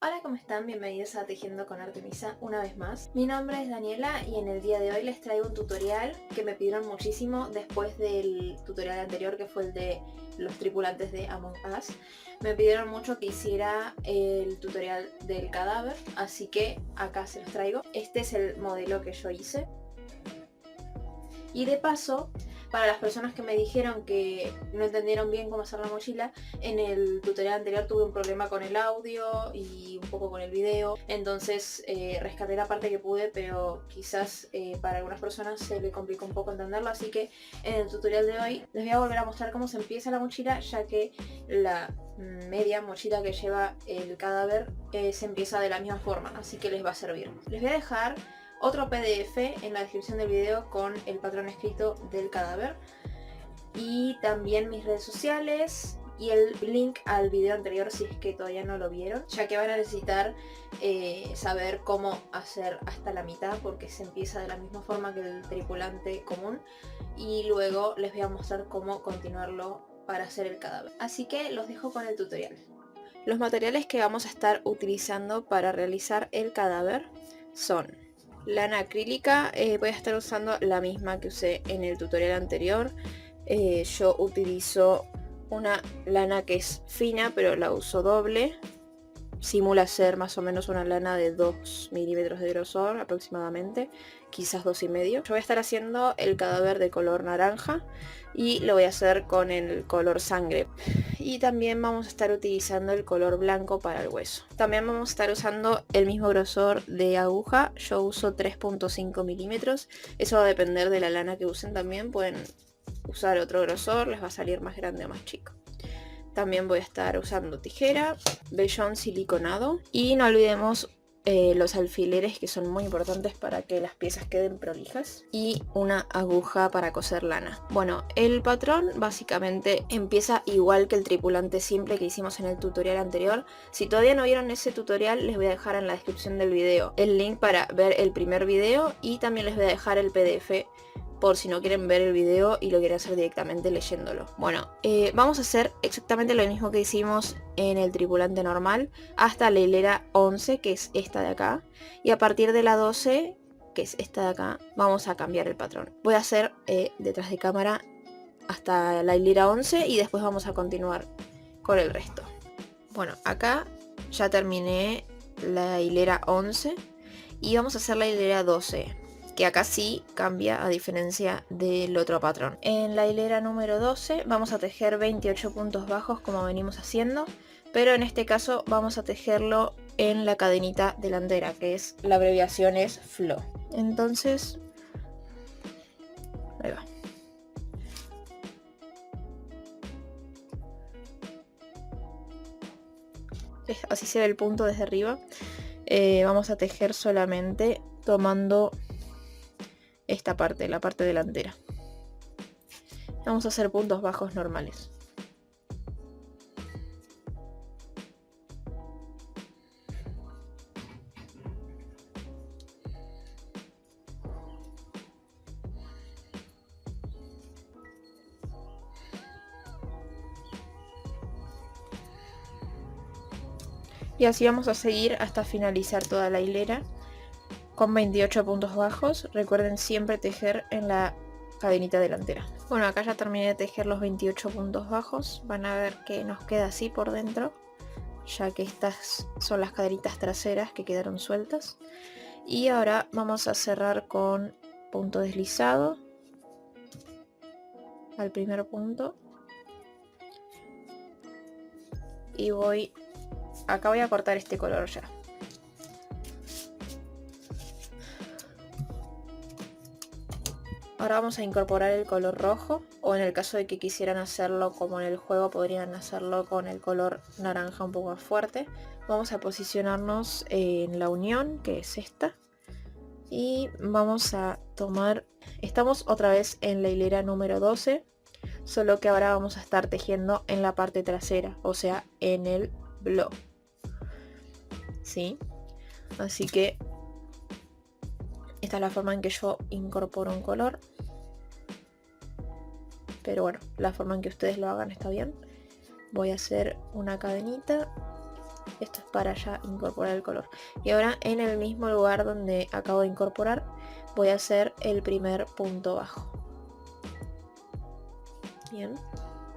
Hola, ¿cómo están? Bienvenidos a Tejiendo con Artemisa una vez más. Mi nombre es Daniela y en el día de hoy les traigo un tutorial que me pidieron muchísimo después del tutorial anterior, que fue el de los tripulantes de Among Us. Me pidieron mucho que hiciera el tutorial del cadáver, así que acá se los traigo. Este es el modelo que yo hice. Y de paso, para las personas que me dijeron que no entendieron bien cómo hacer la mochila, en el tutorial anterior tuve un problema con el audio y un poco con el video, entonces rescaté la parte que pude, pero quizás para algunas personas se le complicó un poco entenderlo, así que en el tutorial de hoy les voy a volver a mostrar cómo se empieza la mochila, ya que la media mochila que lleva el cadáver se empieza de la misma forma, así que les va a servir. Les voy a dejar otro PDF en la descripción del video con el patrón escrito del cadáver y también mis redes sociales y el link al video anterior si es que todavía no lo vieron, ya que van a necesitar saber cómo hacer hasta la mitad, porque se empieza de la misma forma que el tripulante común, y luego les voy a mostrar cómo continuarlo para hacer el cadáver. Así que los dejo con el tutorial. Los materiales que vamos a estar utilizando para realizar el cadáver son lana acrílica. Voy a estar usando la misma que usé en el tutorial anterior. Yo utilizo una lana que es fina, pero la uso doble. Simula ser más o menos una lana de 2 milímetros de grosor aproximadamente, quizás 2,5. Yo voy a estar haciendo el cadáver de color naranja y lo voy a hacer con el color sangre. Y también vamos a estar utilizando el color blanco para el hueso. También vamos a estar usando el mismo grosor de aguja. Yo uso 3,5 milímetros. Eso va a depender de la lana que usen también. Pueden usar otro grosor, les va a salir más grande o más chico. También voy a estar usando tijera, vellón siliconado y no olvidemos los alfileres, que son muy importantes para que las piezas queden prolijas, y una aguja para coser lana. Bueno, el patrón básicamente empieza igual que el tripulante simple que hicimos en el tutorial anterior. Si todavía no vieron ese tutorial, les voy a dejar en la descripción del video el link para ver el primer video, y también les voy a dejar el PDF por si no quieren ver el video y lo quieren hacer directamente leyéndolo. Bueno, vamos a hacer exactamente lo mismo que hicimos en el tripulante normal hasta la hilera 11, que es esta de acá, y a partir de la 12, que es esta de acá, vamos a cambiar el patrón. Voy a hacer detrás de cámara hasta la hilera 11 y después vamos a continuar con el resto. Bueno, acá ya terminé la hilera 11 y vamos a hacer la hilera 12, que acá sí cambia a diferencia del otro patrón. En la hilera número 12 vamos a tejer 28 puntos bajos como venimos haciendo, pero en este caso vamos a tejerlo en la cadenita delantera, que es la abreviación es FLO. Entonces, ahí va. Así se ve el punto desde arriba. Vamos a tejer solamente tomando esta parte, la parte delantera. Vamos a hacer puntos bajos normales. Y así vamos a seguir hasta finalizar toda la hilera con 28 puntos bajos. Recuerden siempre tejer en la cadenita delantera. Bueno, acá ya terminé de tejer los 28 puntos bajos. Van a ver que nos queda así por dentro, ya que estas son las cadenitas traseras que quedaron sueltas. Y ahora vamos a cerrar con punto deslizado al primer punto. Y acá voy a cortar este color ya. Ahora vamos a incorporar el color rojo, o en el caso de que quisieran hacerlo como en el juego, podrían hacerlo con el color naranja un poco más fuerte. Vamos a posicionarnos en la unión, que es esta, y vamos a tomar, estamos otra vez en la hilera número 12, solo que ahora vamos a estar tejiendo en la parte trasera, o sea, en el blog. ¿Sí? Así que esta es la forma en que yo incorporo un color. Pero bueno, la forma en que ustedes lo hagan está bien. Voy a hacer una cadenita Esto es para ya incorporar el color. Y ahora en el mismo lugar donde acabo de incorporar voy a hacer el primer punto bajo. Bien.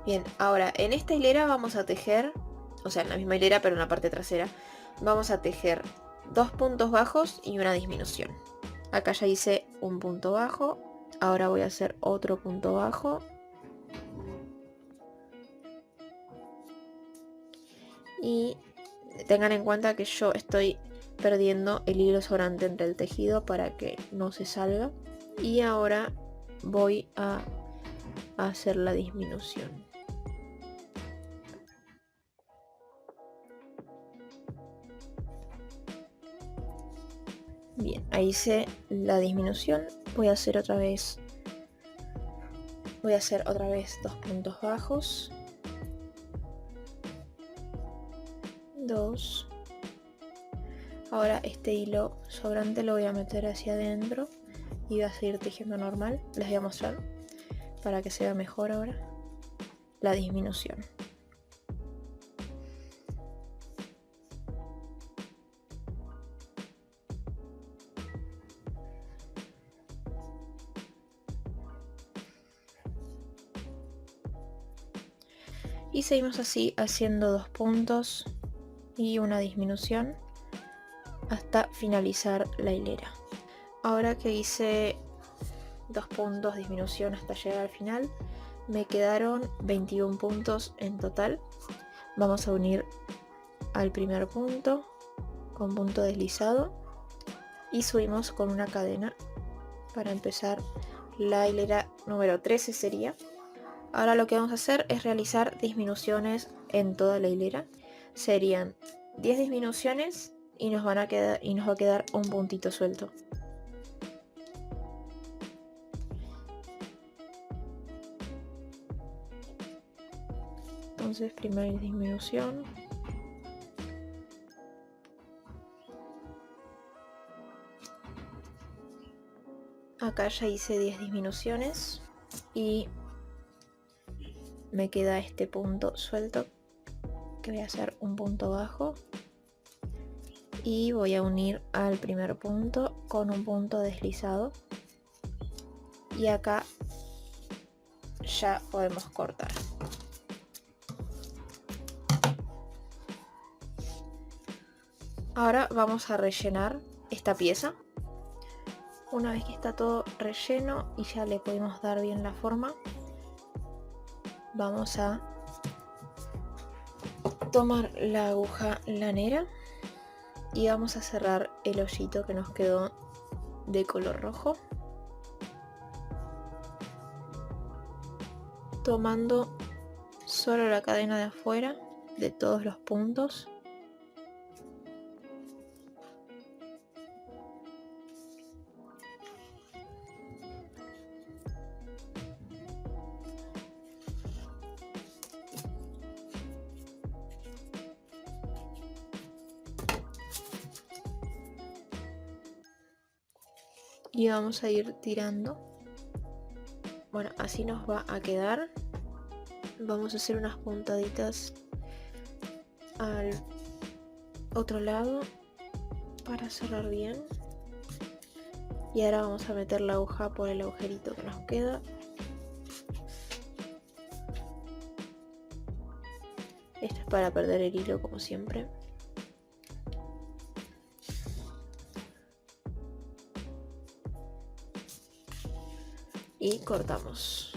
Bien, ahora en esta hilera vamos a tejer, o sea en la misma hilera pero en la parte trasera, vamos a tejer 2 puntos bajos y una disminución. Acá ya hice un punto bajo, ahora voy a hacer otro punto bajo. Y tengan en cuenta que yo estoy perdiendo el hilo sobrante entre el tejido para que no se salga. Y ahora voy a hacer la disminución. Bien, ahí hice la disminución. Voy a hacer otra vez 2 puntos bajos. 2. Ahora este hilo sobrante lo voy a meter hacia adentro y voy a seguir tejiendo normal. Les voy a mostrar para que se vea mejor ahora la disminución. Y seguimos así haciendo 2 puntos y una disminución hasta finalizar la hilera. Ahora que hice 2 puntos, disminución hasta llegar al final, me quedaron 21 puntos en total. Vamos a unir al primer punto con punto deslizado y subimos con una cadena para empezar la hilera número 13 sería. Ahora lo que vamos a hacer es realizar disminuciones en toda la hilera. Serían 10 disminuciones y nos va a quedar un puntito suelto. Entonces primera disminución. Acá ya hice 10 disminuciones y me queda este punto suelto que voy a hacer un punto bajo y voy a unir al primer punto con un punto deslizado y acá ya podemos cortar. Ahora vamos a rellenar esta pieza. Una vez que está todo relleno y ya le podemos dar bien la forma, vamos a tomar la aguja lanera y vamos a cerrar el hoyito que nos quedó de color rojo, tomando solo la cadena de afuera de todos los puntos. Y vamos a ir tirando. Bueno, así nos va a quedar. Vamos a hacer unas puntaditas al otro lado para cerrar bien. Y ahora vamos a meter la aguja por el agujerito que nos queda. Esto es para perder el hilo como siempre. Y cortamos.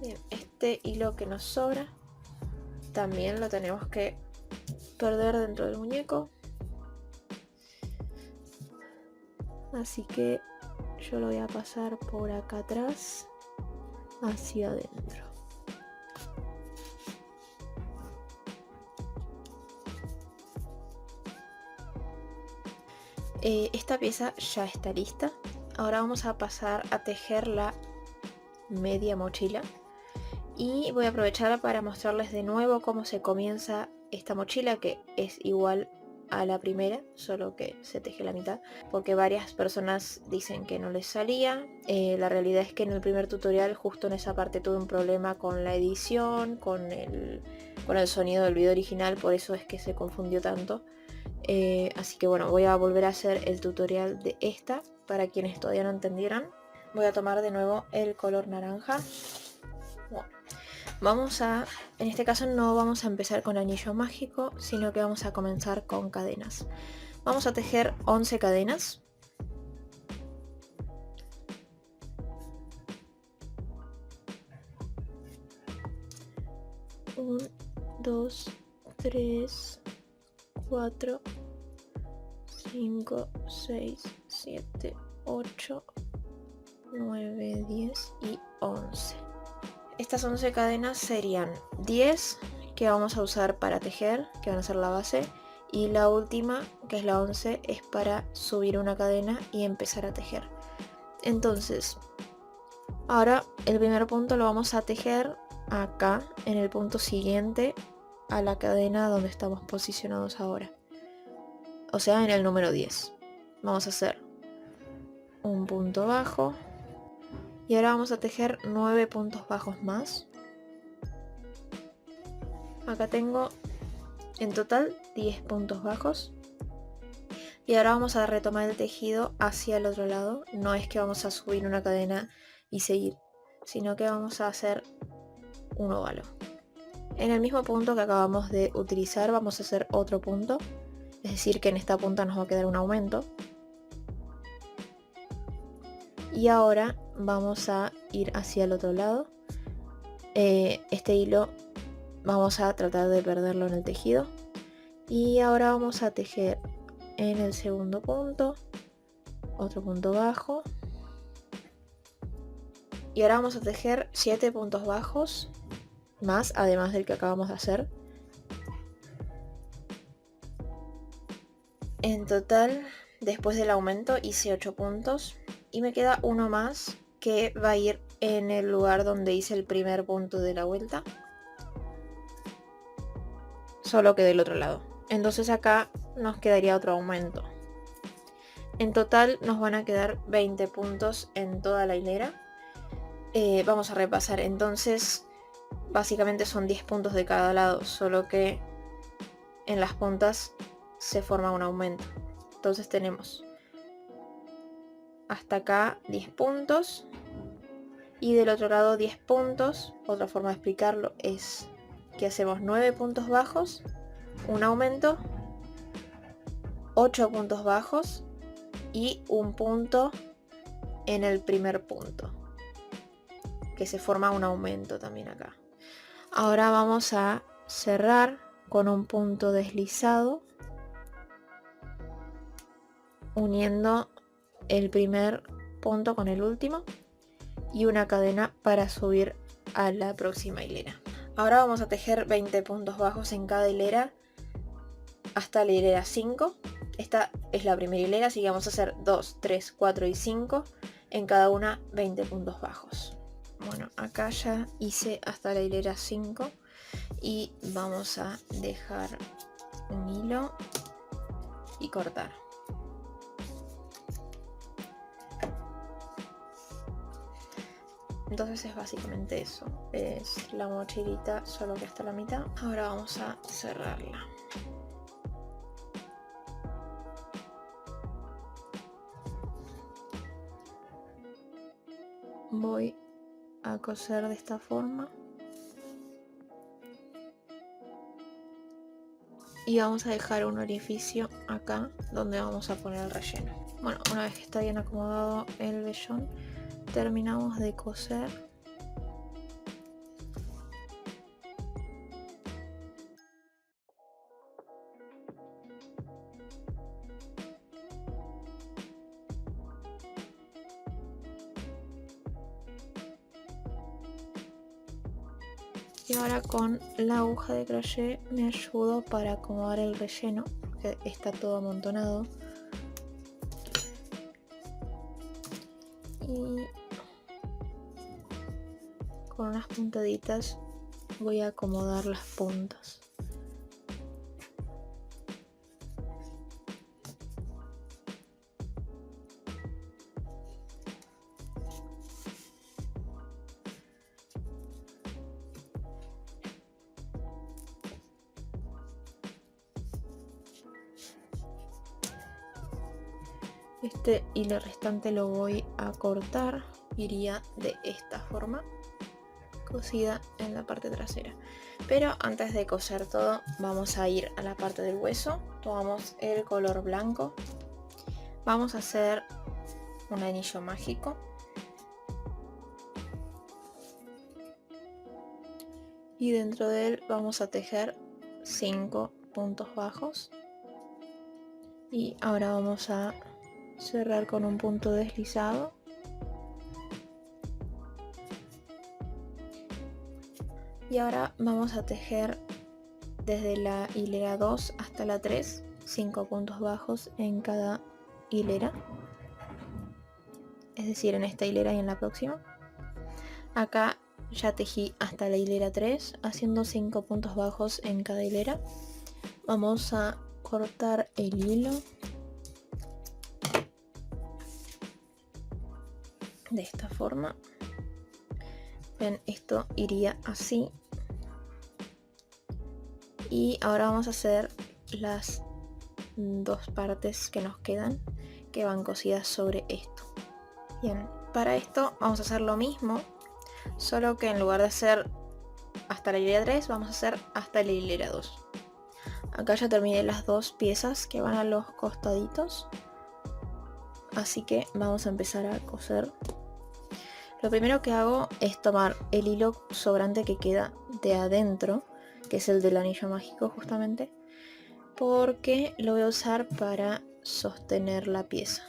Bien, este hilo que nos sobra también lo tenemos que perder dentro del muñeco. Así que yo lo voy a pasar por acá atrás hacia adentro. Esta pieza ya está lista. Ahora vamos a pasar a tejer la media mochila y voy a aprovechar para mostrarles de nuevo cómo se comienza esta mochila, que es igual a la primera, solo que se teje la mitad, porque varias personas dicen que no les salía. La realidad es que en el primer tutorial, justo en esa parte, tuve un problema con la edición, con con el sonido del video original, por eso es que se confundió tanto. Así que bueno, voy a volver a hacer el tutorial de esta para quienes todavía no entendieran. Voy a tomar de nuevo el color naranja. Bueno, en este caso no vamos a empezar con anillo mágico, sino que vamos a comenzar con cadenas. Vamos a tejer 11 cadenas. 1, 2, 3, 4, 5, 6, 7, 8, 9, 10 y 11. Estas 11 cadenas serían 10 que vamos a usar para tejer, que van a ser la base, y la última, que es la 11, es para subir una cadena y empezar a tejer. Entonces, ahora el primer punto lo vamos a tejer acá, en el punto siguiente a la cadena donde estamos posicionados ahora. O sea, en el número 10. Vamos a hacer un punto bajo. Y ahora vamos a tejer 9 puntos bajos más. Acá tengo en total 10 puntos bajos. Y ahora vamos a retomar el tejido hacia el otro lado. No es que vamos a subir una cadena y seguir, sino que vamos a hacer un óvalo. En el mismo punto que acabamos de utilizar vamos a hacer otro punto. Es decir, que en esta punta nos va a quedar un aumento. Y ahora vamos a ir hacia el otro lado. Este hilo vamos a tratar de perderlo en el tejido. Y ahora vamos a tejer en el segundo punto otro punto bajo. Y ahora vamos a tejer 7 puntos bajos más, además del que acabamos de hacer. En total, después del aumento hice 8 puntos. Y me queda uno más que va a ir en el lugar donde hice el primer punto de la vuelta, solo que del otro lado. Entonces acá nos quedaría otro aumento. En total nos van a quedar 20 puntos en toda la hilera. Vamos a repasar. Entonces básicamente son 10 puntos de cada lado, solo que en las puntas se forma un aumento. Entonces tenemos hasta acá 10 puntos y del otro lado 10 puntos. Otra forma de explicarlo es que hacemos 9 puntos bajos, un aumento, 8 puntos bajos y un punto en el primer punto, que se forma un aumento también acá. Ahora vamos a cerrar con un punto deslizado, uniendo el primer punto con el último y una cadena para subir a la próxima hilera. Ahora vamos a tejer 20 puntos bajos en cada hilera hasta la hilera 5. Esta es la primera hilera, así que vamos a hacer 2, 3, 4 y 5, en cada una 20 puntos bajos. Bueno, acá ya hice hasta la hilera 5 y vamos a dejar un hilo y cortar. Entonces es básicamente eso, es la mochilita, solo que hasta la mitad. Ahora vamos a cerrarla. Voy a coser de esta forma. Y vamos a dejar un orificio acá donde vamos a poner el relleno. Bueno, una vez que está bien acomodado el vellón, terminamos de coser. Y ahora con la aguja de crochet me ayudo para acomodar el relleno, porque está todo amontonado. Y con unas puntaditas voy a acomodar las puntas. Este hilo restante lo voy a cortar, iría de esta forma, cosida en la parte trasera. Pero antes de coser todo, vamos a ir a la parte del hueso. Tomamos el color blanco, vamos a hacer un anillo mágico. Y dentro de él vamos a tejer 5 puntos bajos. Y ahora vamos a cerrar con un punto deslizado. Y ahora vamos a tejer desde la hilera 2 hasta la 3, 5 puntos bajos en cada hilera. Es decir, en esta hilera y en la próxima. Acá ya tejí hasta la hilera 3, haciendo 5 puntos bajos en cada hilera. Vamos a cortar el hilo de esta forma. Ven, esto iría así. Y ahora vamos a hacer las dos partes que nos quedan, que van cosidas sobre esto. Bien, para esto vamos a hacer lo mismo, solo que en lugar de hacer hasta la hilera 3, vamos a hacer hasta la hilera 2. Acá ya terminé las dos piezas que van a los costaditos, así que vamos a empezar a coser. Lo primero que hago es tomar el hilo sobrante que queda de adentro, que es el del anillo mágico justamente, porque lo voy a usar para sostener la pieza.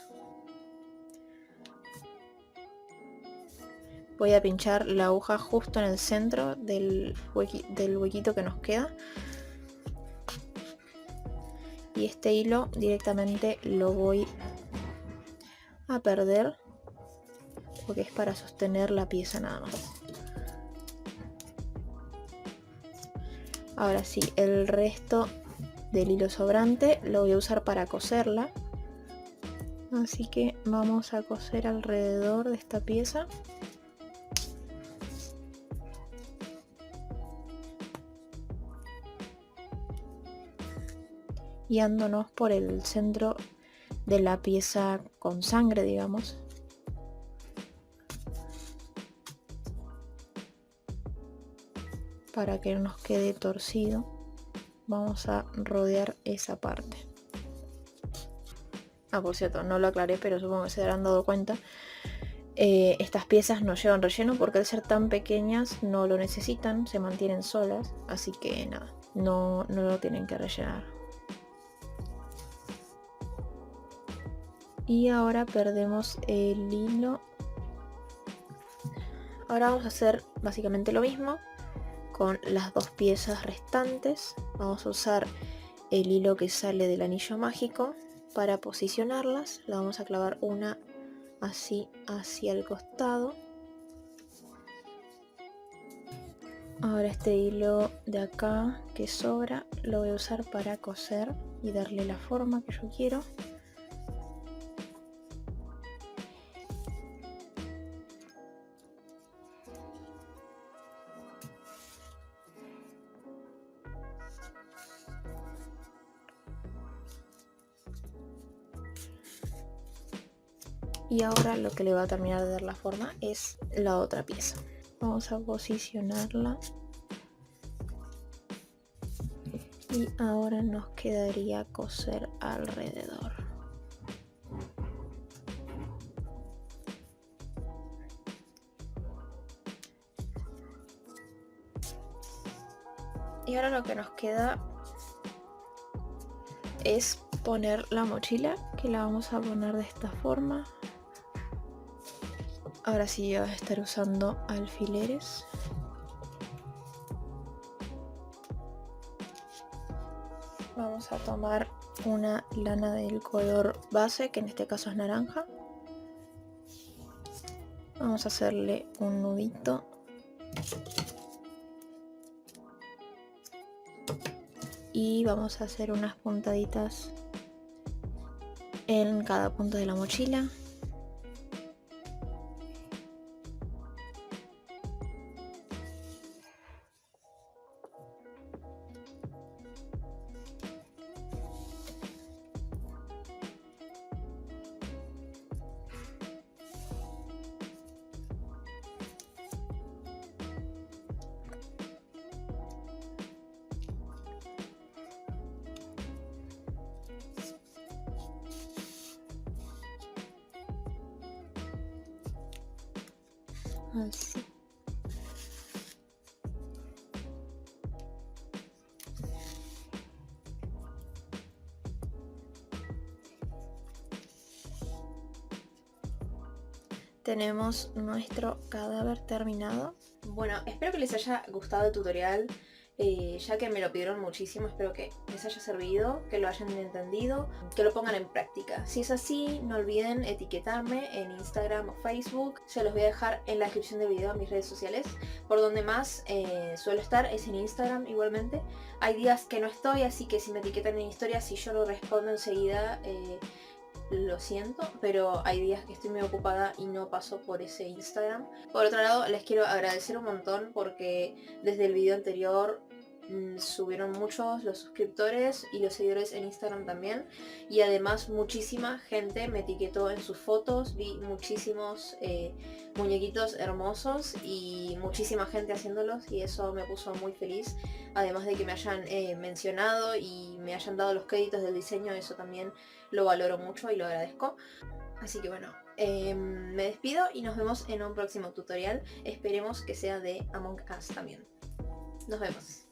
Voy a pinchar la aguja justo en el centro del huequito que nos queda. Y este hilo directamente lo voy a perder, porque es para sostener la pieza nada más. Ahora sí, el resto del hilo sobrante lo voy a usar para coserla. Así que vamos a coser alrededor de esta pieza. Guiándonos por el centro de la pieza con sangre, digamos. Para que no nos quede torcido, vamos a rodear esa parte. Por cierto, no lo aclaré, pero supongo que se habrán dado cuenta. Estas piezas no llevan relleno porque al ser tan pequeñas no lo necesitan, se mantienen solas, así que nada, no lo tienen que rellenar. Y ahora perdemos el hilo. Ahora vamos a hacer básicamente lo mismo con las dos piezas restantes. Vamos a usar el hilo que sale del anillo mágico para posicionarlas. La vamos a clavar una así hacia el costado. Ahora este hilo de acá que sobra lo voy a usar para coser y darle la forma que yo quiero. Y ahora lo que le va a terminar de dar la forma es la otra pieza. Vamos a posicionarla. Y ahora nos quedaría coser alrededor. Y ahora lo que nos queda es poner la mochila, que la vamos a poner de esta forma. Ahora sí voy a estar usando alfileres. Vamos a tomar una lana del color base, que en este caso es naranja. Vamos a hacerle un nudito. Y vamos a hacer unas puntaditas en cada punta de la mochila. Así. Tenemos nuestro cadáver terminado. Bueno, espero que les haya gustado el tutorial, ya que me lo pidieron muchísimo. Espero que les haya servido, que lo hayan entendido, que lo pongan en práctica. Si es así, no olviden etiquetarme en Instagram o Facebook. Se los voy a dejar en la descripción del video a mis redes sociales. Por donde más suelo estar es en Instagram igualmente. Hay días que no estoy, así que si me etiquetan en historias, si yo no respondo enseguida, lo siento, pero hay días que estoy muy ocupada y no paso por ese Instagram. Por otro lado, les quiero agradecer un montón porque desde el video anterior subieron muchos los suscriptores y los seguidores en Instagram también, y además muchísima gente me etiquetó en sus fotos. Vi muchísimos muñequitos hermosos y muchísima gente haciéndolos, y eso me puso muy feliz. Además de que me hayan mencionado y me hayan dado los créditos del diseño, eso también lo valoro mucho y lo agradezco. Así que bueno, me despido y nos vemos en un próximo tutorial. Esperemos que sea de Among Us también. Nos vemos.